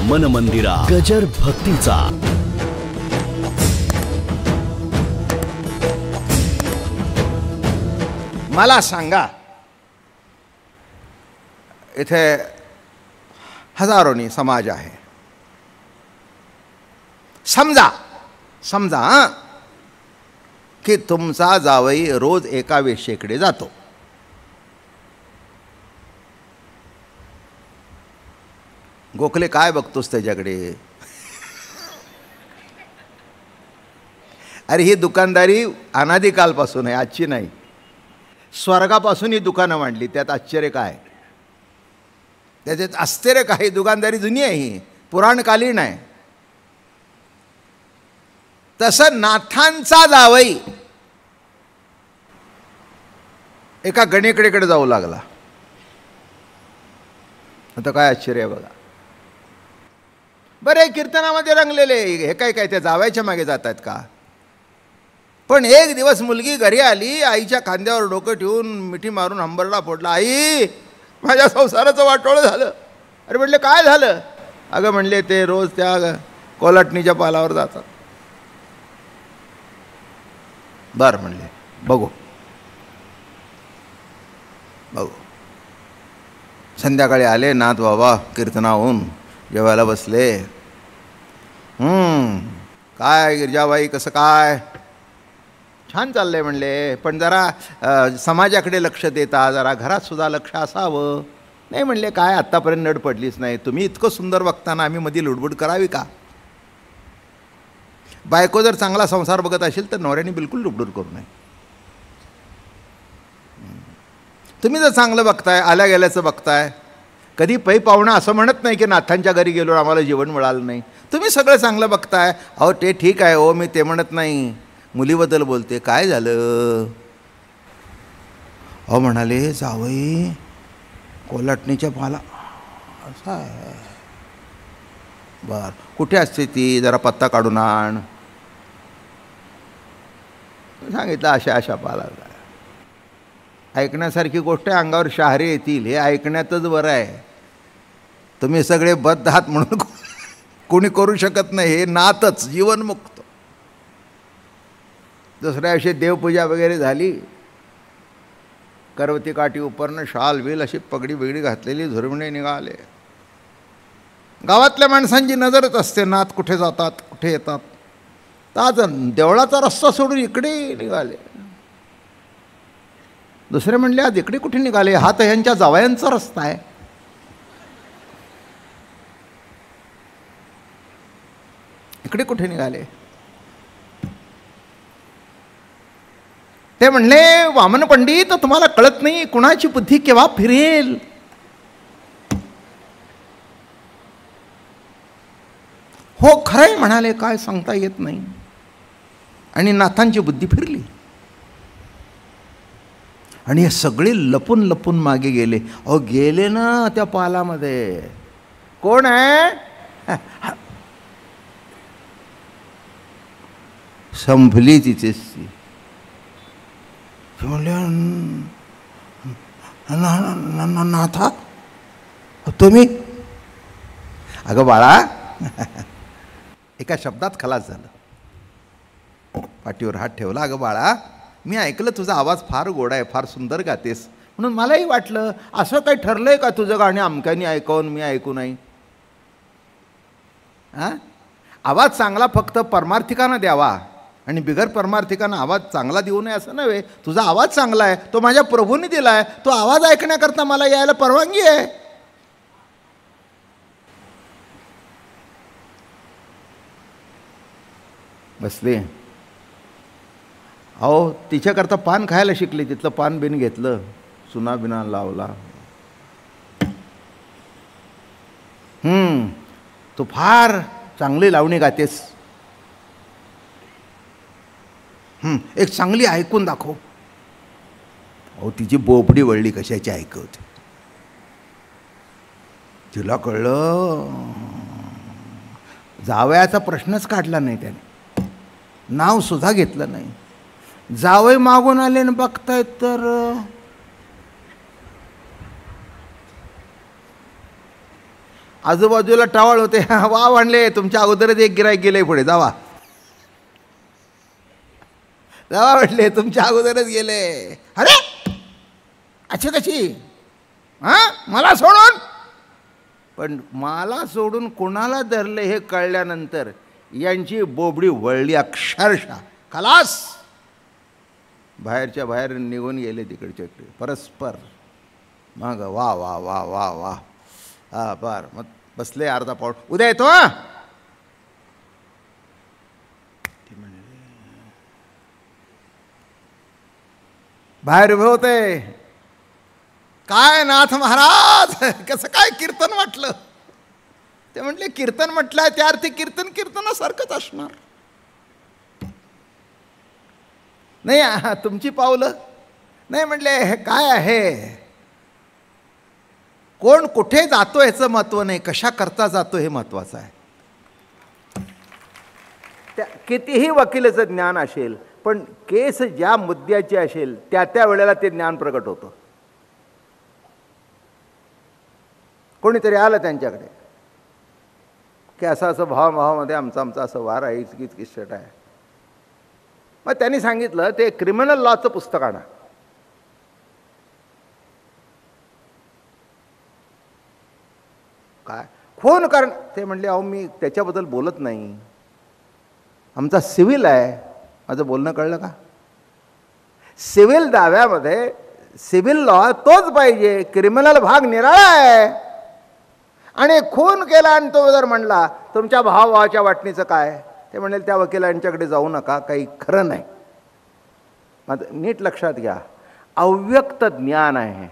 मन मंदिरा गजर भक्तीचा. मला सांगा, इथे हजारोनी समाज आहे. समजा समजा की तुमचा जावई रोज एका वेश्येकडे जातो. गोखले काय बघतोस त्याच्याकडे? अरे ही दुकानदारी अनादिकालपासून आहे, आजची नाही. स्वर्गापासून ही दुकानं मांडली, त्यात आश्चर्य काय? त्याच्यात आश्चर्य काय? दुकानदारी जुनी आहे, ही पुराणकालीन आहे. तसं नाथांचा जावई एका गणेकडेकडे जाऊ लागला. आता काय आश्चर्य आहे बघा. बरे कीर्तनामध्ये रंगलेले, हे काय काय त्या जावयाच्या मागे जात आहेत का? पण एक दिवस मुलगी घरी आली, आईच्या खांद्यावर डोकं ठेवून मिठी मारून हंबरडा फोडला. आई, माझ्या संसाराचं वाटोळं झालं. अरे म्हटले काय झालं? अगं म्हणले ते रोज त्या कोलाटणीच्या पालावर जातात. बरं म्हणले, बघू बघू. संध्याकाळी आले नाथ बाबा कीर्तनाहून, जेवायला बसले. काय गिरजाबाई, कसं काय? छान चाललंय म्हणले, पण जरा समाजाकडे लक्ष देता, जरा घरात सुद्धा लक्ष असावं. नाही म्हणले, काय आत्तापर्यंत नड पडलीच नाही. तुम्ही इतकं सुंदर बघताना आम्ही मध्ये लुडबुड करावी का? बायको जर चांगला संसार बघत असेल तर नवऱ्याने बिलकुल लुडबुड करू नये. तुम्ही जर चांगलं बघताय, आल्या गेल्याचं बघताय, कधी पै पाहुणा असं म्हणत नाही की नाथांच्या घरी गेलो आम्हाला जेवण मिळालं नाही. तुम्ही सगळं चांगलं बघताय. अहो ते ठीक आहे हो, मी ते म्हणत नाही. मुलीबद्दल बोलते. काय झालं? अहो म्हणाले, जावई कोलाटणीच्या पाला असा आहे. बर, कुठे असते ती? जरा पत्ता काढून आण. सांगितलं अशा अशा पाला. ऐकण्यासारखी गोष्ट आहे, अंगावर शहारे येतील. हे ऐकण्यातच बरं आहे. तुम्ही सगळे बद्ध आहात म्हणून कोणी करू शकत नाही. हे नातच जीवनमुक्त. दुसऱ्या दिवशी देवपूजा वगैरे झाली. करवती काठी उपरनं शाल बिल अशी पगडी बिगडी घातलेली झुरमणे निघाले. गावातल्या माणसांची नजरच असते, नाथ कुठे जातात कुठे येतात. तर आज देवळाचा रस्ता सोडून इकडे निघाले. दुसरे म्हणले, आज इकडे कुठे निघाले? हा तर ह्यांच्या जावयांचा रस्ता आहे. इकडे कुठे निघाले? ते म्हणले, वामन पंडित तुम्हाला कळत नाही कुणाची बुद्धी केव्हा फिरेल. हो खरंय म्हणाले, काय सांगता येत नाही. आणि नाथांची बुद्धी फिरली आणि हे सगळे लपून लपून मागे गेले. अहो गेले ना त्या पालामध्ये. कोण आहे? संभली तिचेच ती. म्हणले, नाथा तुम्ही? अगं बाळा, एका शब्दात खलास झालं. पाठीवर हात ठेवला. अगं बाळा, मी ऐकलं तुझा आवाज फार गोड आहे, फार सुंदर गातेस, म्हणून मलाही वाटलं असं काही ठरलंय का तुझं गाणे अमक्याने ऐकवून मी ऐकू नाही. आवाज चांगला फक्त परमार्थिकांना द्यावा आणि बिगर परमार्थिकांना आवाज चांगला देऊ नये असं नव्हे. तुझा आवाज चांगला आहे, तो माझ्या प्रभूने दिला आहे. तो आवाज ऐकण्याकरता मला यायला परवानगी आहे. बसले. अहो तिच्याकरता पान खायला शिकले. तिथलं पान बिन घेतलं, चुना बिना लावला. तू फार चांगली लावणी गातेस. एक चांगली ऐकून दाखव. अहो तिची बोबडी वळली कशाची ऐकवते. तिला कळलं जावयाचा प्रश्नच काढला नाही त्याने. नाव सुद्धा घेतलं नाही. जावई मागून आले ना बघतायत तर आजूबाजूला टावळ होते. वा म्हणले, तुमच्या अगोदरच एक गिराईक गेले पुढे, जावा जावा म्हटले, तुमच्या अगोदरच गेले. अरे अच्छी कशी, मला सोडून? पण मला सोडून कोणाला धरले हे कळल्यानंतर यांची बोबडी वळली अक्षरशः. खलास, बाहेरच्या बाहेर निघून गेले तिकडचे परस्पर. मग वा वा वा वा वा, हा बार. मग बसले अर्धा पाऊण. उद्या येतो. बाहेर उभे होते. काय नाथ महाराज, कसं काय कीर्तन वाटलं? ते म्हटले, कीर्तन म्हटलंय त्या अर्थी कीर्तन कीर्तनासारखंच असणार. नाही तुमची पावलं नाही. म्हटले काय आहे, कोण कुठे जातो याचं महत्त्व नाही, कशा करता जातो हे महत्त्वाचं आहे. त्या कितीही वकिलाचं ज्ञान असेल, पण केस ज्या मुद्द्याची असेल त्या त्या वेळेला ते ज्ञान प्रगट होतं. कोणीतरी आलं त्यांच्याकडे की असं असं भावामध्ये आमचा असं वार आहे, इतकीच किस्सट आहे. मग त्यांनी सांगितलं, ते क्रिमिनल लॉचं पुस्तक आणा. काय खून करण? ते म्हणले, अहो मी त्याच्याबद्दल बोलत नाही, आमचा सिव्हिल आहे. माझं बोलणं कळलं का? सिव्हिल दाव्यामध्ये सिव्हिल लॉ तोच पाहिजे, क्रिमिनल भाग निराळा आहे. आणि खून केला आणि तो जर म्हणला तुमच्या भावाच्या वाटणीचं काय, ते म्हणेल त्या वकिलांच्याकडे जाऊ नका, काही खरं नाही. मग नीट लक्षात घ्या, अव्यक्त ज्ञान आहे.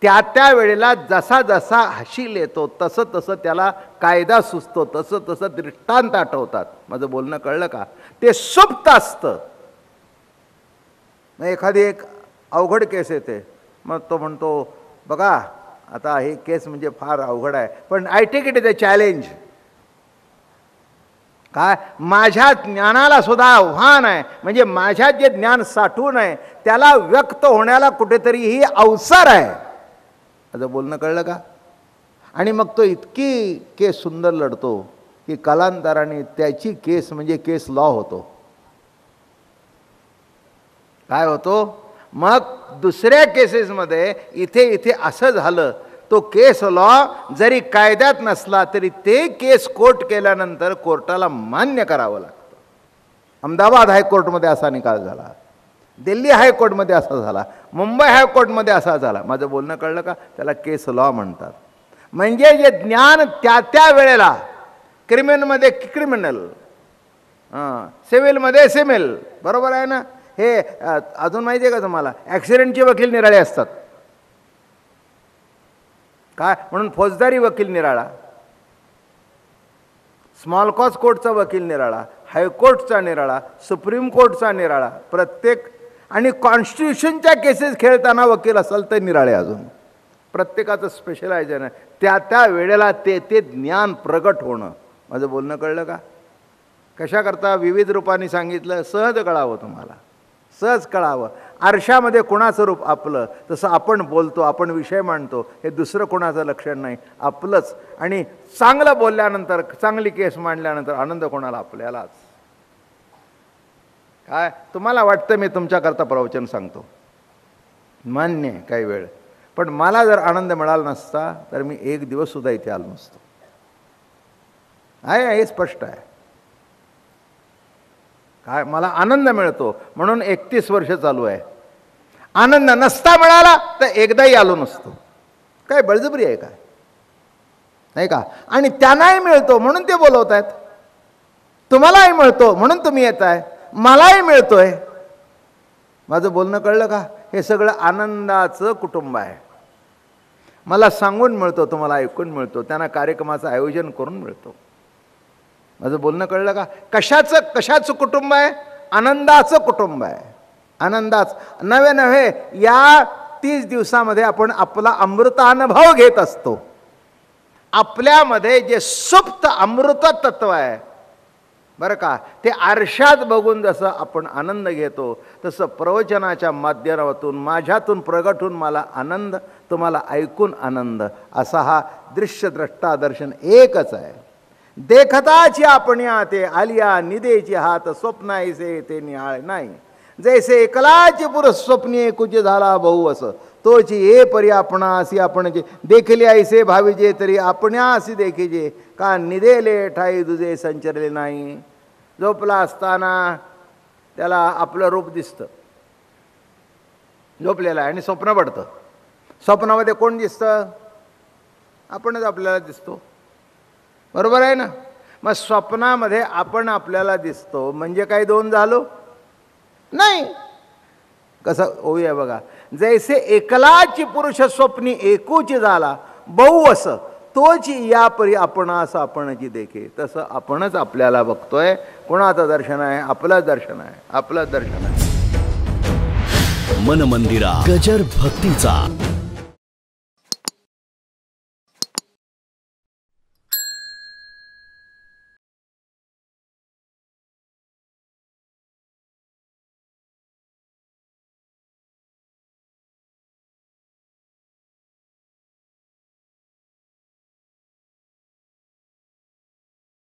त्या त्या वेळेला जसा जसा हशील येतो तसं तसं त्याला कायदा सुचतो, तसं तसं दृष्टांत आठवतात. माझं बोलणं कळलं का? ते सुप्त असतं. मग एखादी एक अवघड केस येते, मग तो म्हणतो, बघा आता हे केस म्हणजे फार अवघड आहे, पण I take it is a challenge. काय, माझ्या ज्ञानाला सुद्धा आव्हान आहे, म्हणजे माझ्यात जे ज्ञान साठवून आहे त्याला व्यक्त होण्याला कुठेतरी ही अवसर आहे. माझं बोलणं कळलं का? आणि मग तो इतकी केस सुंदर लढतो की कालांतराने त्याची केस म्हणजे केस लॉ होतो. काय होतो? मग दुसऱ्या केसेसमध्ये इथे असं झालं, तो केस लॉ जरी कायद्यात नसला तरी ते केस कोर्ट केल्यानंतर कोर्टाला मान्य करावं लागतं. अहमदाबाद हायकोर्टमध्ये असा निकाल झाला, दिल्ली हायकोर्टमध्ये असा झाला, मुंबई हायकोर्टमध्ये असा झाला. माझं बोलणं कळलं का? त्याला केस लॉ म्हणतात. म्हणजे जे ज्ञान त्या त्या वेळेला, क्रिमिनलमध्ये क्रिमिनल, सिव्हिलमध्ये सिव्हिल, बरोबर आहे ना? हे अजून माहिती आहे का तुम्हाला, ॲक्सिडेंटचे वकील निराळे असतात. काय म्हणून फौजदारी वकील निराळा, स्मॉल कॉज कोर्टचा वकील निराळा, हायकोर्टचा निराळा, सुप्रीम कोर्टचा निराळा, प्रत्येक. आणि कॉन्स्टिट्यूशनच्या केसेस खेळताना वकील असाल तर निराळे. अजून प्रत्येकाचं स्पेशलायझेशन आहे. त्या त्या वेळेला ते ते ज्ञान प्रगट होणं. माझं बोलणं कळलं का? कशाकरता? विविध रूपाने सांगितलं, सहज कळावं तुम्हाला, सहज कळावं. आरशामध्ये कोणाचं रूप आपलं, तसं आपण बोलतो, आपण विषय मांडतो, हे दुसरं कोणाचं लक्षण नाही, आपलंच. आणि चांगलं बोलल्यानंतर, चांगली केस मांडल्यानंतर आनंद कोणाला? आपल्यालाच. काय तुम्हाला वाटतं मी तुमच्याकरता प्रवचन सांगतो, मान्य आहे काही वेळ, पण मला जर आनंद मिळाला नसता तर मी एक दिवस सुद्धा इथे आलो नसतो. आहे हे स्पष्ट आहे. काय मला आनंद मिळतो म्हणून 31 वर्ष चालू आहे. आनंद नसता मिळाला तर एकदाही आलो नसतो. काय बळजबरी आहे काय? नाही का? आणि त्यांनाही मिळतो म्हणून ते बोलवत आहेत, तुम्हालाही मिळतो म्हणून तुम्ही येत आहे, मलाही मिळतोय. माझं बोलणं कळलं का? हे सगळं आनंदाचं कुटुंब आहे. मला सांगून मिळतो, तुम्हाला ऐकून मिळतो, त्यांना कार्यक्रमाचं आयोजन करून मिळतो. माझं बोलणं कळलं का? कशाचं कुटुंब आहे? आनंदाचं कुटुंब आहे. आनंदाच नव्हे या 30 दिवसामध्ये आपण आपला अमृतानुभव घेत असतो. आपल्यामध्ये जे सुप्त अमृत तत्व आहे बरं का. ते आरशात बघून जसं आपण आनंद घेतो तसं प्रवचनाच्या माध्यमातून माझ्यातून प्रगट होऊन मला आनंद, तुम्हाला ऐकून आनंद, असा हा दृश्यद्रष्टा दर्शन एकच आहे. देखताची आपण्या ते आलिया निदेची हात स्वप्नाईसे ते निहाळ नाही. जैसे एकलाची पुरुष स्वप्नी कुज झाला बहु असं तोची ए परी आपणा असी आपण जे देखले ऐसे भाविजे तरी आपण्या असी देखिजे का निदेले ठाई दुजे संचरले नाही. झोपला असताना त्याला आपलं रूप दिसतं, झोपलेलं आहे आणि स्वप्न पडतं. स्वप्नामध्ये कोण दिसतं? आपणच आपल्याला दिसतो, बरोबर आहे ना. मग स्वप्नामध्ये आपण आपल्याला दिसतो म्हणजे काही दोन झालो नाही. कसं ओवी आहे बघा. जैसे एकलाची पुरुष स्वप्नी एकूची झाला बहु असं तोची या परी आपण असं आपणची देखे. तसं आपणच आपल्याला बघतोय. कोणाचं दर्शन आहे? आपलंच दर्शन आहे, आपलंच दर्शन आहे. मन मंदिरा गजर भक्तीचा.